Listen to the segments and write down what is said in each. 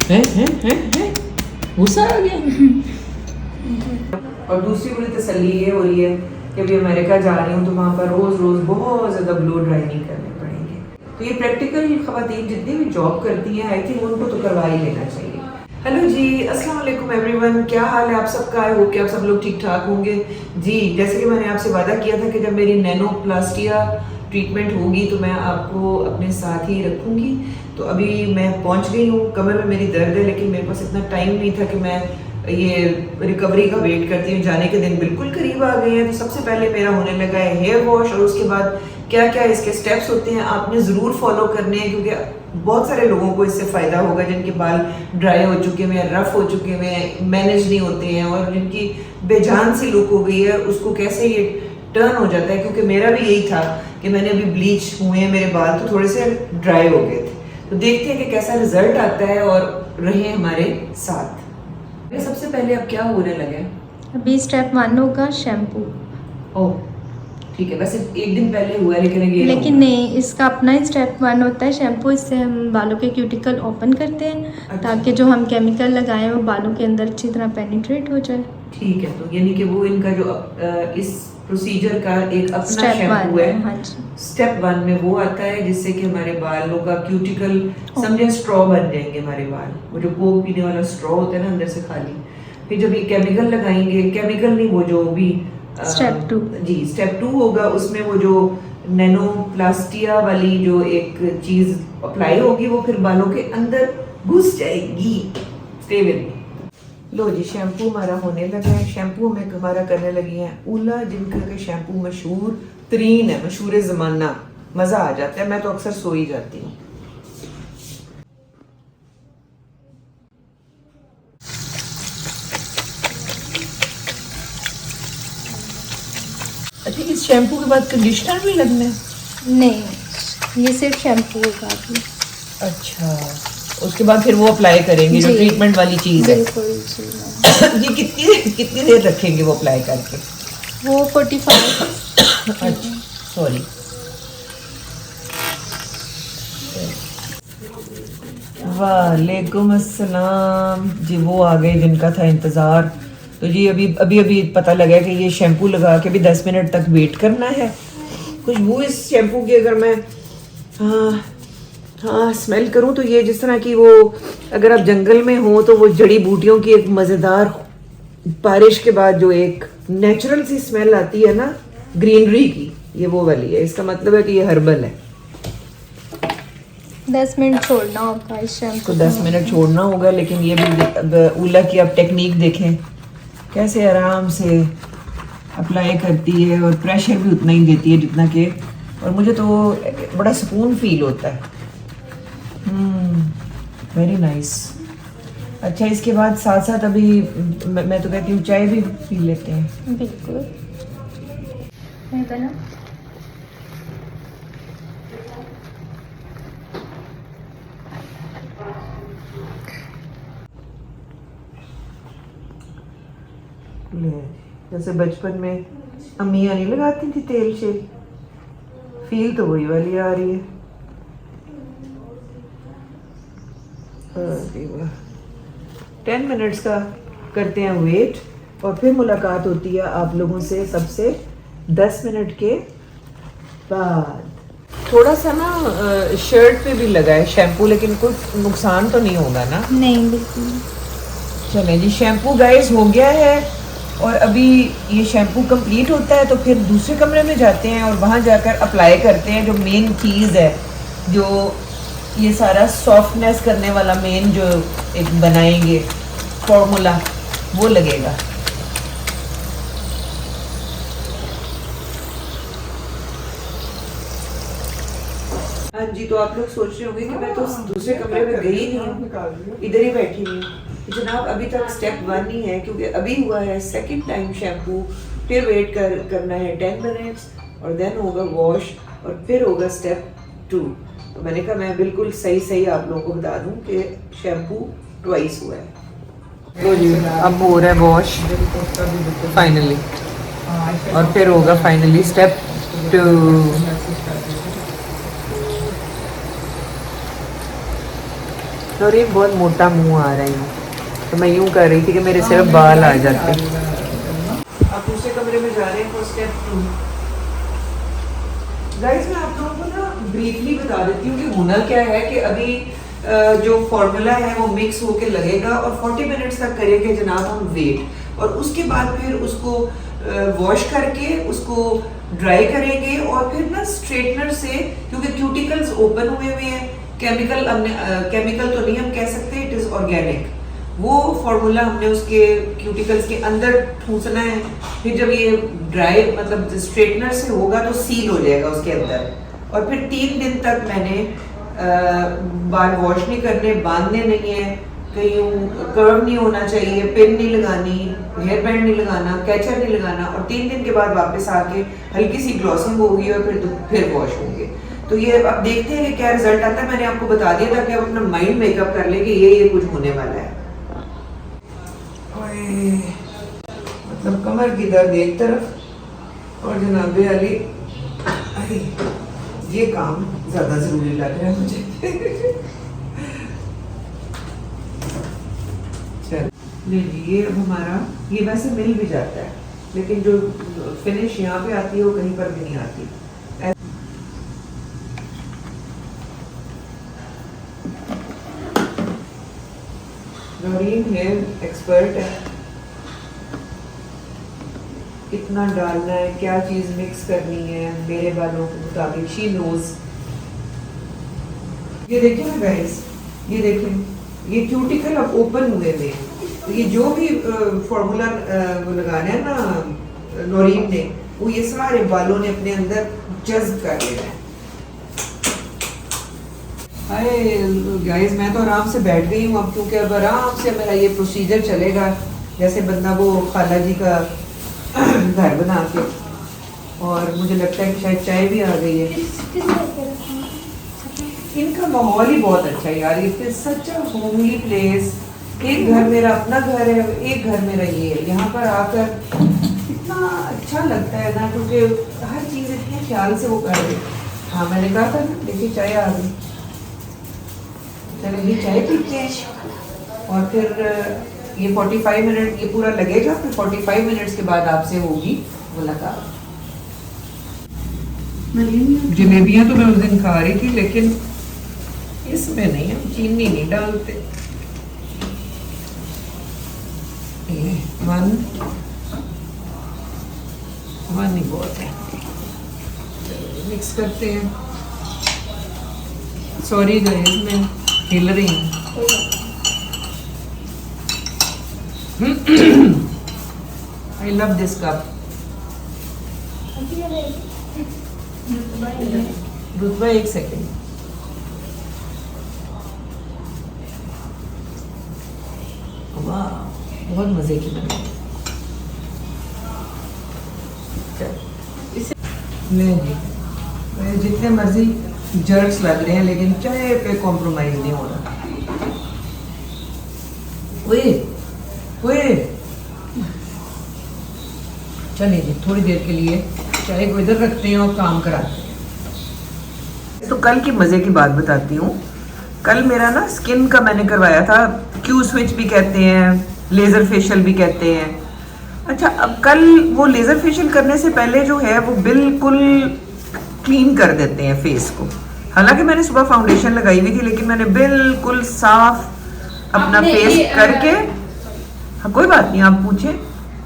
है गुस्सा आ गया। और दूसरी बड़ी तसल्ली ये हो रही है कि अभी अमेरिका जा रही हूँ तो वहाँ पर रोज़ रोज़ बहुत ज़्यादा ब्लो ड्राई नहीं करने पड़ेंगे। तो ये प्रैक्टिकल ख़वातीन जितनी भी जॉब करती हैं आई थिंक उनको तो करवा ही लेना चाहिए। हेलो जी, अस्सलाम वालेकुम एवरीवन, क्या हाल है आप सबका? आई होप कि आप सब लोग ठीक ठाक होंगे। जी, जैसे कि मैंने आपसे वादा किया था कि जब मेरी नैनोप्लास्टिया ट्रीटमेंट होगी तो मैं आपको अपने साथ ही रखूँगी। तो अभी मैं पहुँच गई हूँ, कमर में मेरी दर्द है लेकिन मेरे पास इतना टाइम नहीं था कि मैं ये रिकवरी का वेट करती हूँ। जाने के दिन बिल्कुल करीब आ गए हैं। तो सबसे पहले मेरा होने लगा है हेयर वॉश और उसके बाद क्या क्या इसके स्टेप्स होते हैं आपने ज़रूर फॉलो करने हैं, क्योंकि बहुत सारे लोगों को इससे फ़ायदा होगा जिनके बाल ड्राई हो चुके हैं, रफ़ हो चुके हैं, मैनेज नहीं होते हैं और जिनकी बेजान सी लुक हो गई है उसको कैसे ये टर्न हो जाता है। क्योंकि मेरा भी यही था कि मैंने अभी ब्लीच हुए हैं मेरे बाल तो थोड़े से ड्राई हो गए थे। तो देखते हैं कि कैसा रिजल्ट आता है और रहे हमारे साथ। सबसे पहले अब क्या होने लगे? अभी स्टेप 1 होगा शैम्पू। ओह ठीक है, वैसे एक दिन पहले हुआ है लेकिन नहीं, इसका अपना ही स्टेप 1 होता है शैम्पू। इससे हम बालों के क्यूटिकल ओपन करते हैं। अच्छा। ताकि जो हम केमिकल लगाएं वो बालों के अंदर अच्छी तरह पेनिट्रेट हो जाए। ठीक है, तो यानी कि वो इनका जो इस प्रोसीजर का एक अपना स्टेप शैम्पू 1 है। हाँ जी। स्टेप 1 में वो आता है जिससे कि हमारे बालों का क्यूटिकल समझे स्ट्रॉ बन जाएंगे हमारे बाल। वो जो कोक पीने वाला स्ट्रॉ होता है ना अंदर से खाली। फिर जब ये केमिकल लगाएंगे, केमिकल नहीं वो जो भी स्टेप 2 जी स्टेप 2 होगा, उसमें वो जो नैनोप्लास्टिया वाली जो एक चीज अप्लाई होगी वो फिर बालों के अंदर घुस जाएगी। Stay with. लो जी, शैम्पू हमारा होने लगा है। शैम्पू में हमारा करने लगी हैं उला, जिनका के शैम्पू मशहूर तरीन है, मशहूर ज़माना। मज़ा आ जाता है, मैं तो अक्सर सो ही जाती हूँ। अच्छा, इस शैम्पू के बाद कंडीशनर भी लगना है? नहीं, ये सिर्फ शैम्पू होगा अभी। अच्छा, उसके बाद फिर वो अप्लाई करेंगे जो ट्रीटमेंट वाली चीज़ है। बिल्कुल जी। ये कितनी देर रखेंगे वो अप्लाई करके? वो 45। अच्छा सॉरी। वालेकुम अस्सलाम जी, वो आ गए जिनका था इंतज़ार। तो जी अभी पता लगा कि ये शैम्पू लगा के भी 10 मिनट तक वेट करना है। खुशबू इस शैम्पू की अगर मैं हाँ स्मेल करूँ तो ये जिस तरह की वो, अगर आप जंगल में हो तो वो जड़ी बूटियों की एक मज़ेदार बारिश के बाद जो एक नेचुरल सी स्मेल आती है ना ग्रीनरी की, ये वो वाली है। इसका मतलब है कि ये हर्बल है। 10 मिनट छोड़ना होगा इस शैम्पू को 10 मिनट छोड़ना होगा। लेकिन ये भी उला की आप टेक्निक देखें कैसे आराम से अप्लाई करती है और प्रेशर भी उतना ही देती है जितना कि, और मुझे तो बड़ा सुकून फील होता है। Very nice. अच्छा, इसके बाद साथ साथ अभी मैं तो कहती हूँ चाय भी पी लेते हैं। बिल्कुल नहीं तो ना। जैसे बचपन में अम्मियाँ नहीं लगाती थी तेल शेल, फील तो वही वाली आ रही है। 10 मिनट्स का करते हैं वेट और फिर मुलाकात होती है आप लोगों से सबसे 10 मिनट के बाद। थोड़ा सा ना शर्ट पे भी लगा है शैम्पू, लेकिन कुछ नुकसान तो नहीं होगा ना? नहीं बिल्कुल। चलें जी, शैम्पू गाइस हो गया है और अभी ये शैम्पू कंप्लीट होता है तो फिर दूसरे कमरे में जाते हैं और वहाँ जाकर अप्लाई करते हैं जो मेन चीज़ है, जो ये सारा सॉफ्टनेस करने वाला मेन जो एक बनाएंगे फॉर्मूला वो लगेगा। हाँ जी, तो आप लोग सोच रहे होंगे कि मैं तो दूसरे कमरे में गई नहीं हूँ, इधर ही बैठी हुई हूँ। जनाब अभी तक स्टेप 1 ही है क्योंकि अभी हुआ है सेकंड टाइम शैम्पू। फिर वेट करना है 10 मिनट्स और देन होगा वॉश और फिर होगा स्टेप 2। तो मैंने कहा मैं बिल्कुल सही आप लोगों को बता दूं कि शैम्पू ट्वाइस हुआ है। तो जी अब हो रहा है वॉश फाइनली और फिर होगा फाइनली स्टेप 2। और एक बहुत मोटा मुंह आ रहा है, तो मैं यूं कर रही थी कि मेरे सिर्फ बाल आ जाते। आप दूसरे कमरे में जा रहे हैं फॉर स्टेप 2। गाइस मैं आप लोगों को ना ब्रीफली बता देती हूँ कि होना क्या है कि अभी जो फार्मूला है वो मिक्स होके लगेगा और 40 मिनट्स तक करेंगे जनाब हम वेट, और उसके बाद फिर उसको वॉश करके उसको ड्राई करेंगे और फिर ना स्ट्रेटनर से, क्योंकि क्यूटिकल्स ओपन हुए हुए हैं, केमिकल केमिकल तो नहीं हम कह सकते, इट इज़ ऑर्गेनिक, वो फार्मूला हमने उसके क्यूटिकल्स के अंदर ठूंसना है। फिर जब ये ड्राई मतलब स्ट्रेटनर से होगा तो सील हो जाएगा उसके अंदर, और फिर 3 दिन तक मैंने बाल वॉश नहीं करने, बांधने नहीं है, कहीं कर्व नहीं होना चाहिए, पिन नहीं लगानी, हेयर बैंड नहीं लगाना, कैचर नहीं लगाना, और 3 दिन के बाद वापस आके हल्की सी ग्लॉसिंग होगी और फिर वॉश होंगे। तो ये अब देखते हैं कि क्या रिजल्ट आता है। मैंने आपको बता दिया था कि आप अपना माइंड मेकअप कर ले कि ये कुछ होने वाला है। मतलब कमर की दर्द एक तरफ और जनाबे अली, अरे ये काम ज्यादा जरूरी लग रहा है मुझे। चल लीजिए, अब हमारा ये वैसे मिल भी जाता है, लेकिन जो फिनिश यहाँ पे आती है वो कहीं पर भी नहीं आती। नौरीन हेयर एक्सपर्ट है, कितना डालना है, क्या चीज मिक्स करनी है मेरे बालों के मुताबिक, शी नोज। ये देखिए ना गाइस, ये देखें, ये क्यूटिकल अब ओपन हुए हुए हैं, तो ये जो भी फॉर्मूला लगाना है ना नौरीन ने, वो ये सारे बालों ने अपने अंदर जज्ब कर लेना है। हाय गाइस, मैं तो आराम से बैठ गई हूँ अब, क्योंकि अब आराम से मेरा ये प्रोसीजर चलेगा जैसे बंदा वो खाला जी का घर बना के, और मुझे लगता है कि शायद चाय भी आ गई है। इनका माहौल ही बहुत अच्छा है यार, it is such a homely place. एक घर मेरा अपना घर है, एक घर मेरा ये है, यहाँ पर आकर इतना अच्छा लगता है ना, क्योंकि हर चीज़ इतने ख्याल से वो कर रहे। हाँ मैंने कहा था ना, देखिए चाय आ गई, चलिए चाय पीते हैं और फिर ये 45 मिनट ये पूरा लगेगा, फिर 45 मिनट्स के बाद आपसे होगी मुलाकात। जलेबियाँ तो मैं उस दिन खा रही थी, लेकिन इसमें नहीं, हम चीनी नहीं डालते। ये वन ही बहुत है, मिक्स करते हैं। सॉरी गाइस, मैं हिल रही हूँ। I love this cup. रुतबा एक सेकेंड। वाह, बहुत मजे की बनी। इसे नहीं जी, जितने मर्जी जर्क्स लग रहे हैं, लेकिन चाय पे कॉम्प्रोमाइज नहीं हो रहा। चलिए जी, थोड़ी देर के लिए चाय को इधर रखते हैं और काम कराते हैं। तो कल की मज़े की बात बताती हूँ। कल मेरा ना स्किन का मैंने करवाया था, क्यू स्विच भी कहते हैं, लेज़र फेशियल भी कहते हैं। अच्छा, अब कल वो लेज़र फेशियल करने से पहले जो है वो बिल्कुल क्लीन कर देते हैं फेस को। हालांकि मैंने सुबह फाउंडेशन लगाई हुई थी, लेकिन मैंने बिल्कुल साफ अपना फेस करके। हाँ कोई बात नहीं, आप पूछे।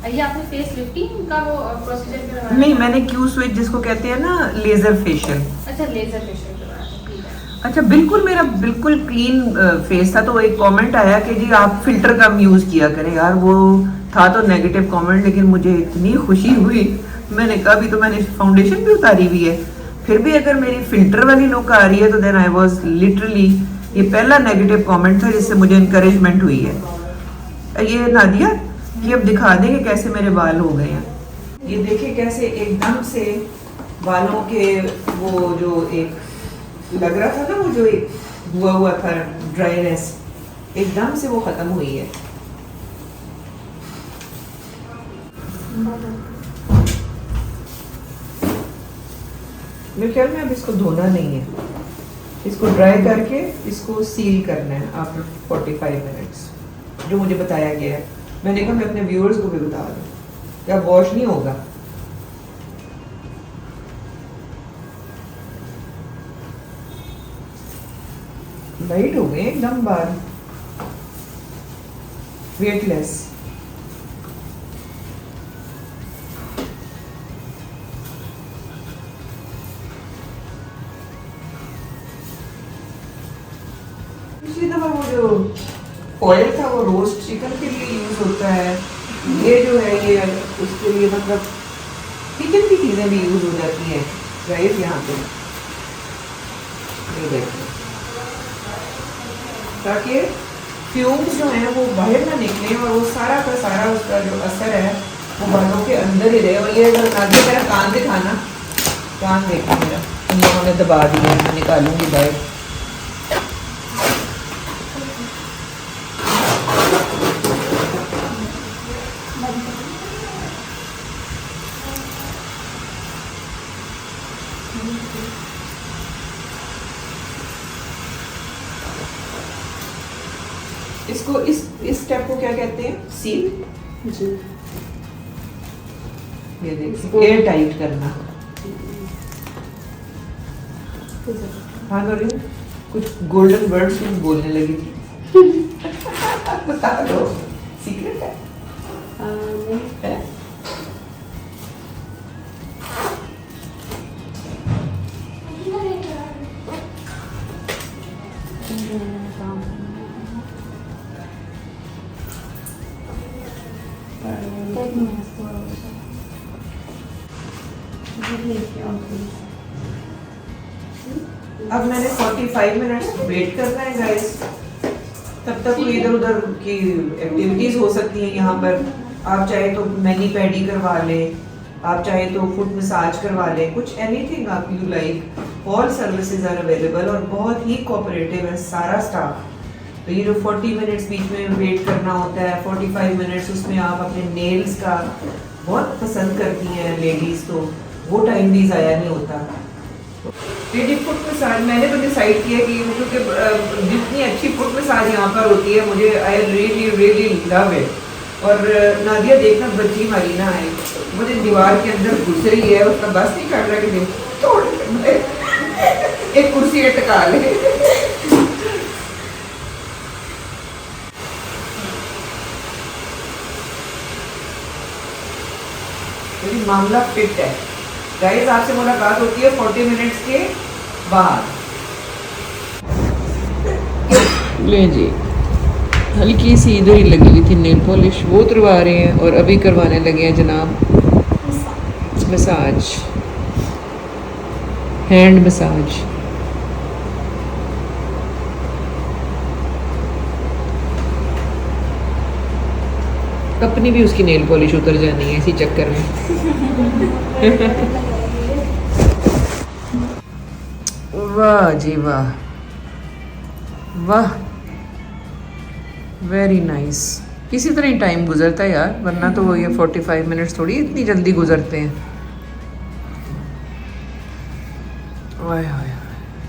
ये आपने फेस लिफ्टिंग का वो प्रोसीजर करवाया? नहीं, मैंने क्यू स्विच जिसको कहते हैं ना, लेजर फेशियल। अच्छा, लेजर फेशियल करवाया, ठीक है। अच्छा, बिल्कुल मेरा बिल्कुल क्लीन फेस था। तो एक कमेंट आया कि जी आप फिल्टर कम यूज किया करें। यार वो था तो नेगेटिव कमेंट, लेकिन मुझे इतनी खुशी हुई, मैंने कहा अभी तो मैंने फाउंडेशन भी उतारी हुई है, फिर भी अगर मेरी फिल्टर वाली लुक आ रही है तो देन आई वाज लिटरली, ये पहला नेगेटिव कमेंट था जिससे मुझे इनकरेजमेंट हुई है। ये नादिया, ये अब दिखा देंगे कैसे मेरे बाल हो गए हैं। ये देखिए कैसे एकदम से बालों के वो जो एक लग रहा था ना, वो जो एक हुआ था ड्राइनेस, एकदम से वो खत्म हुई है। मेरे ख्याल में अब इसको धोना नहीं है, इसको ड्राई करके इसको सील करना है आफ्टर 45 मिनट्स, जो मुझे बताया गया है। मैंने कहा मैं अपने व्यूअर्स को भी बता दूं, क्या वॉश नहीं होगा। लाइट हो गए एकदम बाल, वेटलेस। पिछली दफा वो जो ऑयल था वो रोस्ट चिकन के लिए यूज होता है, ये जो है ये उसके लिए मतलब किचन की चीजें भी यूज हो जाती हैं गाइस यहाँ पे। ये देखो, ताकि फ्यूम्स जो हैं वो बाहर ना निकले और वो सारा का सारा उसका जो असर है वो बालों के अंदर ही रहे। और ये अगर नादिया मेरा कान दिखाना, कान देखना मेरा, इन लोगों ने दबा दिया, मैं निकालूंगी बाहर। इसको इस स्टेप को क्या कहते हैं? सील जी। ये देखिए, एयर टाइट करना। हाँ नौरीन, कुछ गोल्डन वर्ड्स में बोलने लगी थी। बता दो, सीक्रेट है? है? अब मैंने 45 मिनट्स वेट करना है गाइस। तब तक कोई इधर उधर की एक्टिविटीज हो सकती हैं यहाँ पर। आप चाहे तो मैनी पैडी करवा लें, आप चाहे तो फुट मसाज करवा लें, कुछ एनीथिंग आप you like. All services are available और बहुत ही कोऑपरेटिव है सारा स्टाफ। तो ये जो 40 मिनट्स बीच में वेट करना होता है, 45 मिनट्स उसमें आप अपने नेल्स का बहुत पसंद करती हैं लेडीज़, तो वो टाइम भी ज़ाया नहीं होता। लेडी फुट मसाज मैंने तो डिसाइड किया कि क्योंकि जितनी अच्छी फुट मसाज यहाँ पर होती है, मुझे I really really love it. और नादिया देखना बच्ची मारी ना है, मुझे दीवार के अंदर घुस रही है, उसका बस नहीं कर रहा कि तोड़ एक कुर्सी पे टका ले। मामला फिट है गाइस। आपसे मुलाकात होती है 40 मिनट्स के बाद। ले जी, हल्की सी इधर ही लगी हुई थी नेल पॉलिश, वो उतरवा रहे हैं और अभी करवाने लगे हैं जनाब मसाज, हैंड मसाज। अपनी भी उसकी नेल पॉलिश उतर जानी है इसी चक्कर में। वाह जी वाह, वाह, वेरी नाइस। इसी तरह ही टाइम गुजरता है यार, वरना तो ये 45 मिनट्स थोड़ी इतनी जल्दी गुजरते हैं।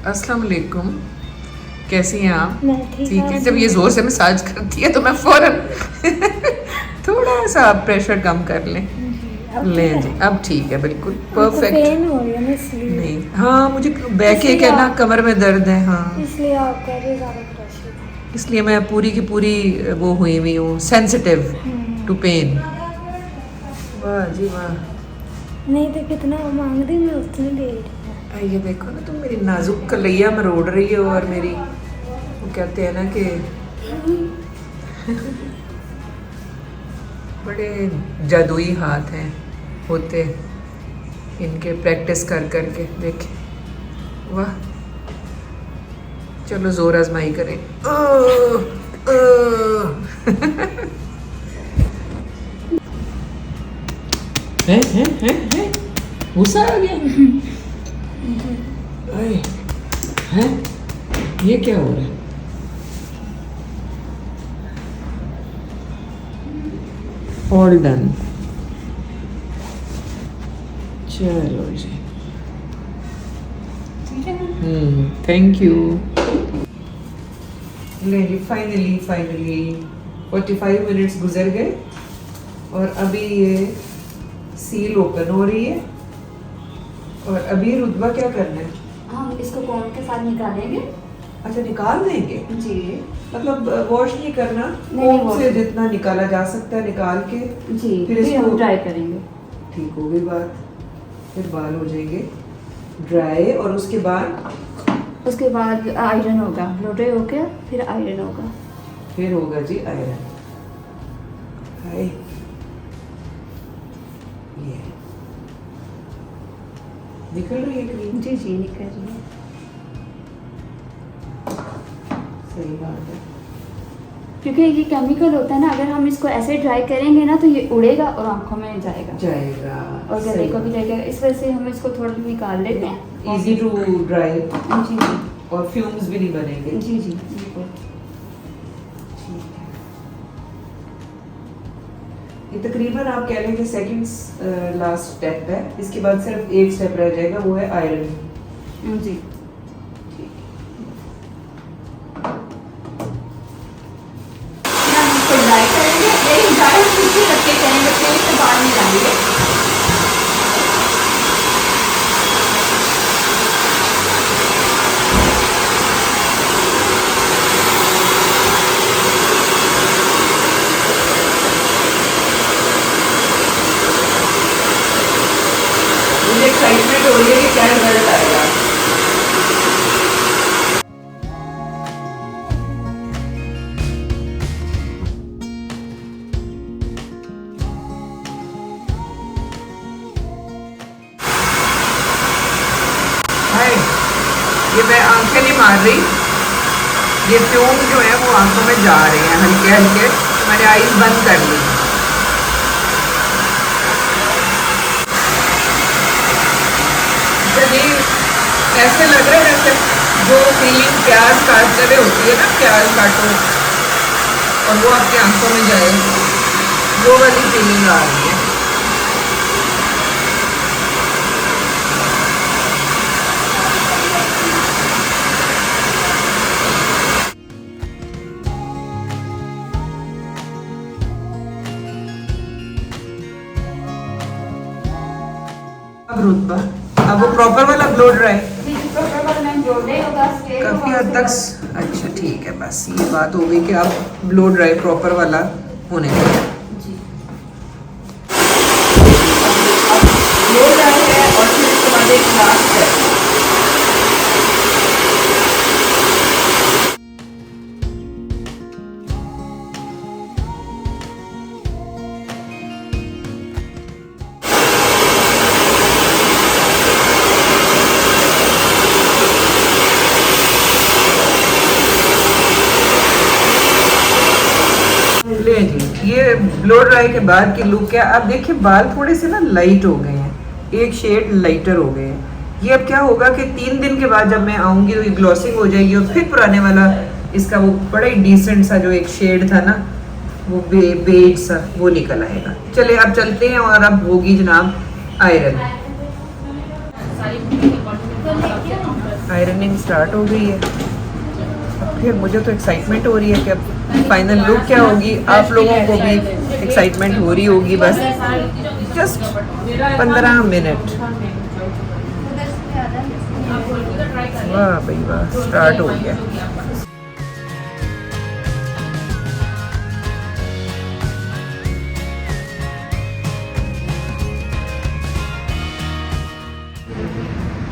अस्सलाम वालेकुम, कैसी हैं आप? ठीक है। जब ये जोर से मसाज करती है तो मैं फौरन थोड़ा सा प्रेशर कम कर लें। ले जी, अब ठीक है, बिल्कुल परफेक्ट। पेन हो रही है ना इसलिए। नहीं, हाँ मुझे बैक एक है ना, कमर में दर्द है। हाँ इसलिए आप कह रहे ज़्यादा प्रेशर, इसलिए मैं पूरी की पूरी वो हुई हुई हूँ, सेंसिटिव टू पेन। वाह जी वाह। नहीं तो कितना मांग दी मैं उतनी दे रही। ये देखो ना, तुम मेरी नाजुक कलैया मरोड़ रही हो और मेरी वो कहते हैं ना कि बड़े जादुई हाथ हैं होते इनके, प्रैक्टिस कर कर के देखें। वाह, चलो जोर आजमाई करें। हैं गुस्सा आ गया है? ये क्या हो रहा है? All done. चलो जी, ठीक है। Thank you. ले जी फाइनली 45 मिनट्स गुजर गए और अभी ये सील ओपन हो रही है। और अभी रुतबा क्या करना है? हम इसको कोन के साथ निकालेंगे। अच्छा निकाल देंगे, जी मतलब वॉश नहीं करना, नहीं, कोन wash से नहीं। जितना निकाला जा सकता है निकाल के जी फिर फिर इसको हम ट्राई करेंगे। ठीक हो गई बात। फिर बाल हो जाएंगे ड्राई और उसके बाद आयरन होगा, ब्लो ड्राई हो गया फिर आयरन होगा। फिर होगा जी आयरन। हाय ये निकल रही है क्रीम। जी जी निकल रही है। सही बात है। क्योंकि ये केमिकल होता है ना, अगर हम इसको ऐसे ड्राई करेंगे ना तो ये उड़ेगा और आंखों में जाएगा और गले को भी जाएगा। इस वजह से हम इसको थोड़ा निकाल लेते हैं। इजी टू ड्राई जी जी और फ्यूम्स भी नहीं बनेंगे। जी जी बिल्कुल। ये तकरीबन आप कह लें कि सेकंड लास्ट स्टेप है। इसके बाद सिर्फ एक स्टेप रह जाएगा, वो है आयरन। जी हम इसको ड्राई करेंगे, लेकिन ड्राई हम नीचे रख के करेंगे, तेल से बाहर नहीं डालेंगे। मुझे एक्साइटमेंट हो रही है कि क्या रिजल्ट आएगा। हाय, ये मैं आंखें नहीं मार रही, ये फ्यूम जो है वो आंखों में जा रहे हैं हल्के हल्के। मैंने आईज बंद कर ली। ये ऐसे लग रहा है जैसे जो फीलिंग प्याज काटते हुए होती है ना, प्याज काटो और वो आपकी आंखों में जाए, वो वाली फीलिंग आ रही है। अब रुतबा, अब वो प्रॉपर वाला ब्लो ड्राई काफी हद तक। अच्छा ठीक है, बस ये बात हो गई कि आप ब्लो ड्राई प्रॉपर वाला होने का ब्लो ड्राई है। और फिर इसके बाद एक लास्ट है, ले जी। ये ब्लो ड्राई के बाद की लुक है। अब देखिए बाल थोड़े से ना लाइट हो गए हैं, एक शेड लाइटर हो गए हैं। ये अब क्या होगा कि 3 दिन के बाद जब मैं आऊंगी तो ये ग्लॉसिंग हो जाएगी और फिर पुराने वाला इसका वो बड़ा ही डिसेंट सा जो एक शेड था ना, वो बेज सा, वो निकल आएगा। चले अब चलते हैं और अब होगी जनाब आयरन। आयरनिंग स्टार्ट हो गई है। फिर मुझे तो एक्साइटमेंट हो रही है कि अब फाइनल लुक क्या होगी। आप लोगों को भी एक्साइटमेंट हो रही होगी। बस जस्ट 15 मिनट। वाह भाई वाह, स्टार्ट हो गया।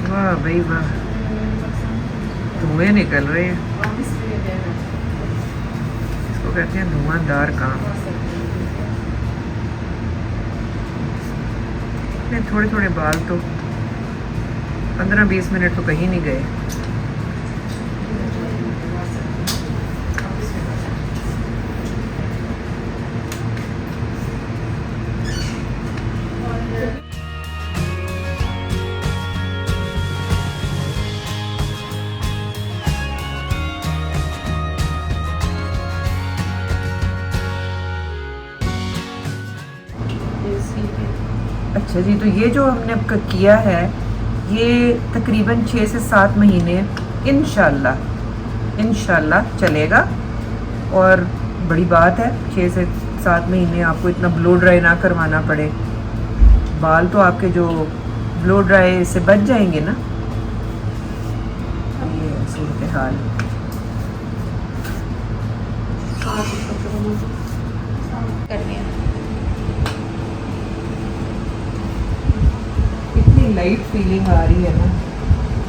वाह भाई वाह, धुएं निकल रहे हैं। इसको कहते हैं धुआंधार काम। थोड़े थोड़े बाल तो 15-20 मिनट तो कहीं नहीं गए। अच्छा जी, तो ये जो हमने अब किया है ये तकरीबन 6 से 7 महीने इंशाल्लाह चलेगा। और बड़ी बात है 6 से 7 महीने आपको इतना ब्लो ड्राई ना करवाना पड़े। बाल तो आपके जो ब्लो ड्राई से बच जाएंगे ना। ये सूरत हाल। इतनी लाइट फीलिंग आ रही है ना।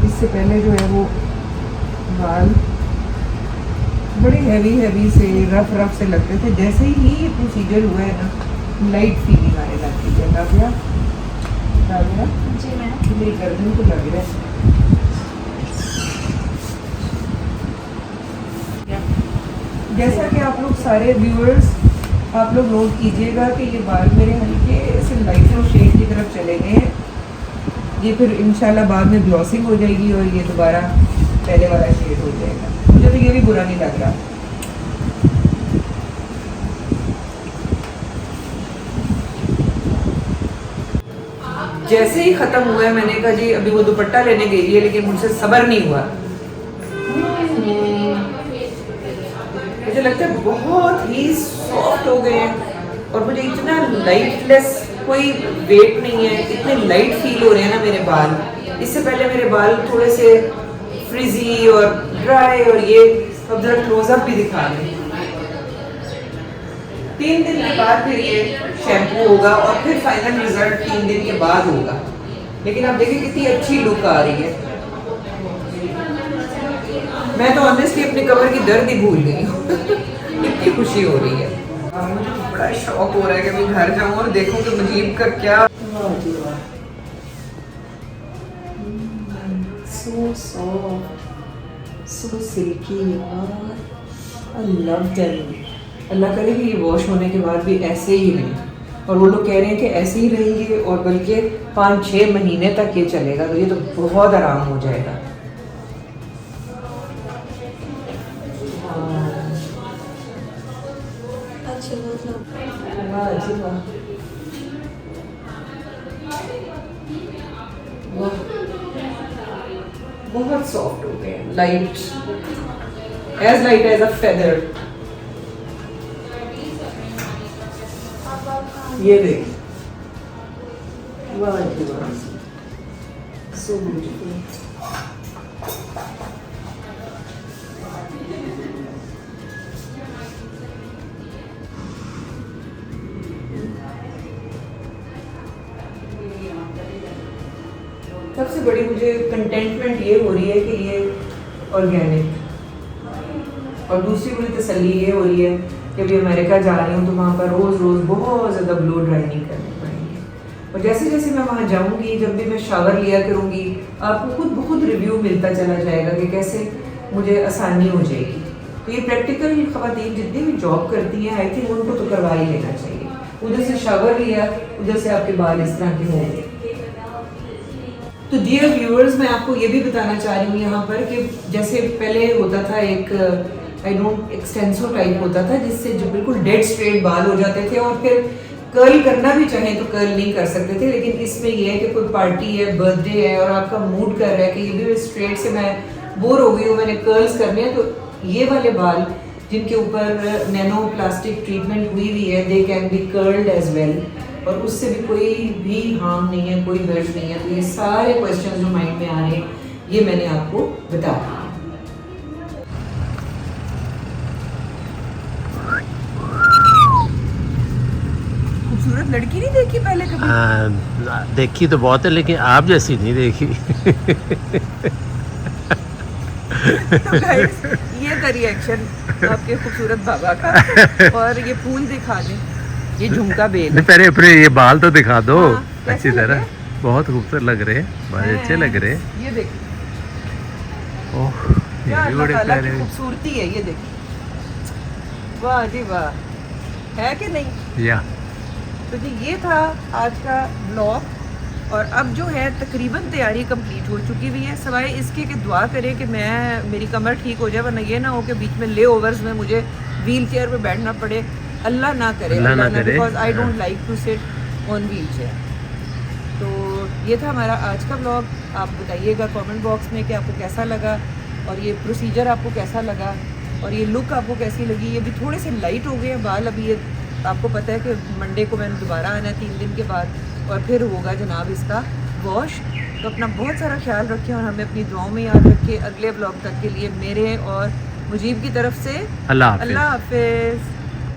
इससे पहले जो है वो बाल बड़े हैवी से रफ से लगते थे। जैसे ही ये प्रोसीजर हुआ है ना लाइट फीलिंग आने लगती है। काव्या जी मैडम। नहीं कर दूँ तो लग रहा है। जैसा कि आप लोग सारे व्यूअर्स आप लोग नोट कीजिएगा कि ये बाल मेरे हल्के से लाइट और शेड की तरफ चले गए हैं। ये फिर इंशाल्लाह बाद में ग्लॉसिंग हो जाएगी और ये दोबारा पहले वाला शेड हो जाएगा। मुझे तो ये भी बुरा नहीं लग रहा। जैसे ही ख़त्म हुआ है मैंने कहा जी अभी वो दुपट्टा लेने गई है, लेकिन मुझसे सब्र नहीं हुआ। मुझे लगता है बहुत ही सॉफ्ट हो गए हैं और मुझे इतना लाइटलेस, कोई वेट नहीं है, इतने लाइट फील हो रहे हैं ना मेरे बाल। इससे पहले मेरे बाल थोड़े से फ्रिजी और ड्राई, और ये अब जरा क्लोजअप भी दिखा दें। 3 दिन के बाद फिर ये शैम्पू होगा और फिर फाइनल रिजल्ट 3 दिन के बाद होगा। लेकिन आप देखिए कितनी अच्छी लुक आ रही है। मैं तो ऑनेस्टली अपने कमर की दर्द ही भूल गई हूँ। इतनी खुशी हो रही है। मुझे तो बड़ा शौक हो रहा है कि मैं घर जाऊँ और देखूँ कि मुजीब का क्या। So soft, so silky, I love them. अल्लाह करे कि ये वॉश होने के बाद भी ऐसे ही रहें। और वो लोग कह रहे हैं कि ऐसे ही रहेंगे और बल्कि 5-6 महीने तक ये चलेगा, तो ये तो बहुत आराम हो जाएगा। बहुत सॉफ्ट हो गए, लाइट एज अ फेदर। ये देख, वाह जी वाह, सो ब्यूटीफुल। सबसे बड़ी मुझे कंटेंटमेंट ये हो रही है कि ये ऑर्गेनिक, और दूसरी बड़ी तसल्ली ये हो रही है कि अभी अमेरिका जा रही हूँ तो वहाँ पर रोज़ बहुत ज़्यादा ब्लो ड्राई नहीं करने पड़ेंगे। और जैसे जैसे मैं वहाँ जाऊँगी, जब भी मैं शावर लिया करूँगी, आपको खुद ब खुद रिव्यू मिलता चला जाएगा कि कैसे मुझे आसानी हो जाएगी। तो ये प्रैक्टिकल ख़वातीन जितनी भी जॉब करती हैं, आई थिंक उनको तो करवा ही लेना चाहिए। उधर से शावर लिया, उधर से आपके बाल इस तरह के होंगे। तो डियर व्यूअर्स, मैं आपको ये भी बताना चाह रही हूँ यहाँ पर कि जैसे पहले होता था एक एक्सटेंसो टाइप होता था, जिससे जो बिल्कुल डेड स्ट्रेट बाल हो जाते थे और फिर कर्ल करना भी चाहें तो कर्ल नहीं कर सकते थे। लेकिन इसमें ये है कि कोई पार्टी है, बर्थडे है और आपका मूड कर रहा है कि ये भी स्ट्रेट से मैं बोर हो गई हूँ, मैंने कर्ल्स करने हैं, तो ये वाले बाल जिनके ऊपर नैनो प्लास्टिक ट्रीटमेंट हुई हुई है, they can be curled as well, और उससे भी कोई भी हार्म नहीं है, कोई दर्द नहीं है। तो ये सारे क्वेश्चन जो माइंड में आ रहे हैं, ये मैंने आपको बता दिया। खूबसूरत लड़की नहीं देखी पहले कभी? देखी तो बहुत है, लेकिन आप जैसी नहीं देखी। तो गाइस, ये था रिएक्शन आपके खूबसूरत बाबा का। और ये फूल दिखा दें, ये झुमका बेल है। पहले अपने ये बाल तो दिखा दो। हाँ, अच्छी तरह, बहुत खूबसूरत लग रहे हैं, बहुत अच्छे लग रहे हैं। ये देखिए, ओह, क्या ये भी बड़े अल्लाह ताला प्यारे की हैं। खूबसूरती है। ये देखिए, वाह जी वाह, है कि नहीं? या तो जी ये था आज का ब्लॉग। और अब जो है तकरीबन तैयारी कंप्लीट हो चुकी हुई है, सिवाय इसके कि दुआ करें कि मेरी कमर ठीक हो जाए, वरना ये ना हो कि बीच में ले ओवर्स में मुझे व्हील चेयर पर बैठना पड़े। अल्लाह ना करे, अल्लाह ना करे। Because I don't like to sit on wheelchair. तो ये था हमारा आज का व्लॉग। आप बताइएगा कमेंट बॉक्स में कि आपको कैसा लगा और ये प्रोसीजर आपको कैसा लगा और ये लुक आपको कैसी लगी। ये भी थोड़े से लाइट हो गए हैं बाल। अभी ये आपको पता है कि मंडे को मैंने दोबारा आना है 3 दिन के बाद और फिर होगा जनाब इसका वॉश। तो अपना बहुत सारा ख्याल रखें और हमें अपनी दुआओं में याद रखें। अगले व्लॉग तक के लिए मेरे और मुजीब की तरफ से अल्लाह हाफिज़। अल्लाह हाफिज़।